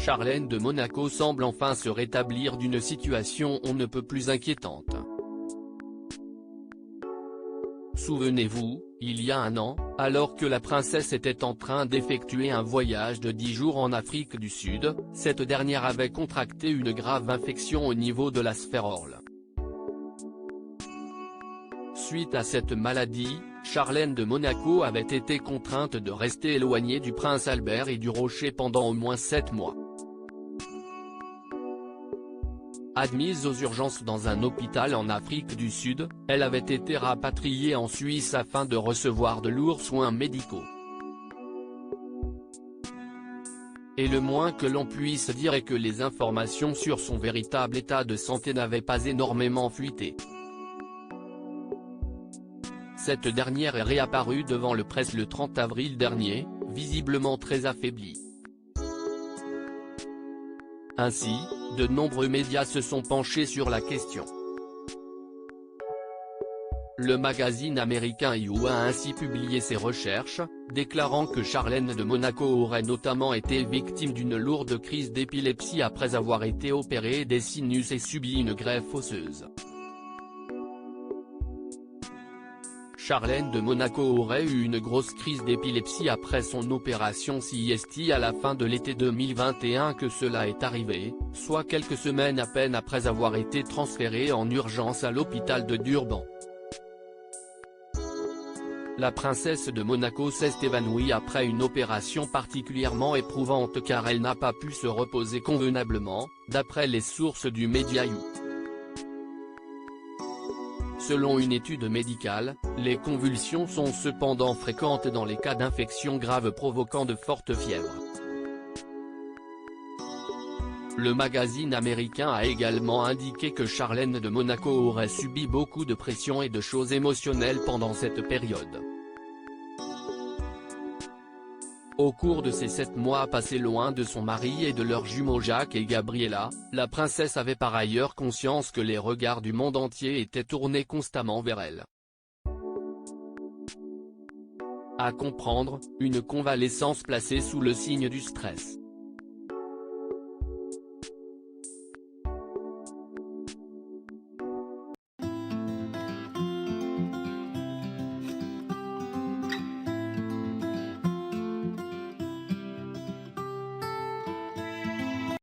Charlène de Monaco semble enfin se rétablir d'une situation on ne peut plus inquiétante. Souvenez-vous, il y a un an, alors que la princesse était en train d'effectuer un voyage de 10 jours en Afrique du Sud, cette dernière avait contracté une grave infection au niveau de la sphère orale. Suite à cette maladie, Charlène de Monaco avait été contrainte de rester éloignée du prince Albert et du Rocher pendant au moins 7 mois. Admise aux urgences dans un hôpital en Afrique du Sud, elle avait été rapatriée en Suisse afin de recevoir de lourds soins médicaux. Et le moins que l'on puisse dire est que les informations sur son véritable état de santé n'avaient pas énormément fuité. Cette dernière est réapparue devant le presse le 30 avril dernier, visiblement très affaiblie. Ainsi, de nombreux médias se sont penchés sur la question. Le magazine américain You a ainsi publié ses recherches, déclarant que Charlène de Monaco aurait notamment été victime d'une lourde crise d'épilepsie après avoir été opérée des sinus et subi une greffe osseuse. Charlène de Monaco aurait eu une grosse crise d'épilepsie après son opération CIST à la fin de l'été 2021 que cela est arrivé, soit quelques semaines à peine après avoir été transférée en urgence à l'hôpital de Durban. La princesse de Monaco s'est évanouie après une opération particulièrement éprouvante car elle n'a pas pu se reposer convenablement, d'après les sources du média You. Selon une étude médicale, les convulsions sont cependant fréquentes dans les cas d'infections graves provoquant de fortes fièvres. Le magazine américain a également indiqué que Charlène de Monaco aurait subi beaucoup de pression et de choses émotionnelles pendant cette période. Au cours de ces 7 mois passés loin de son mari et de leurs jumeaux Jacques et Gabriella, la princesse avait par ailleurs conscience que les regards du monde entier étaient tournés constamment vers elle. À comprendre, une convalescence placée sous le signe du stress.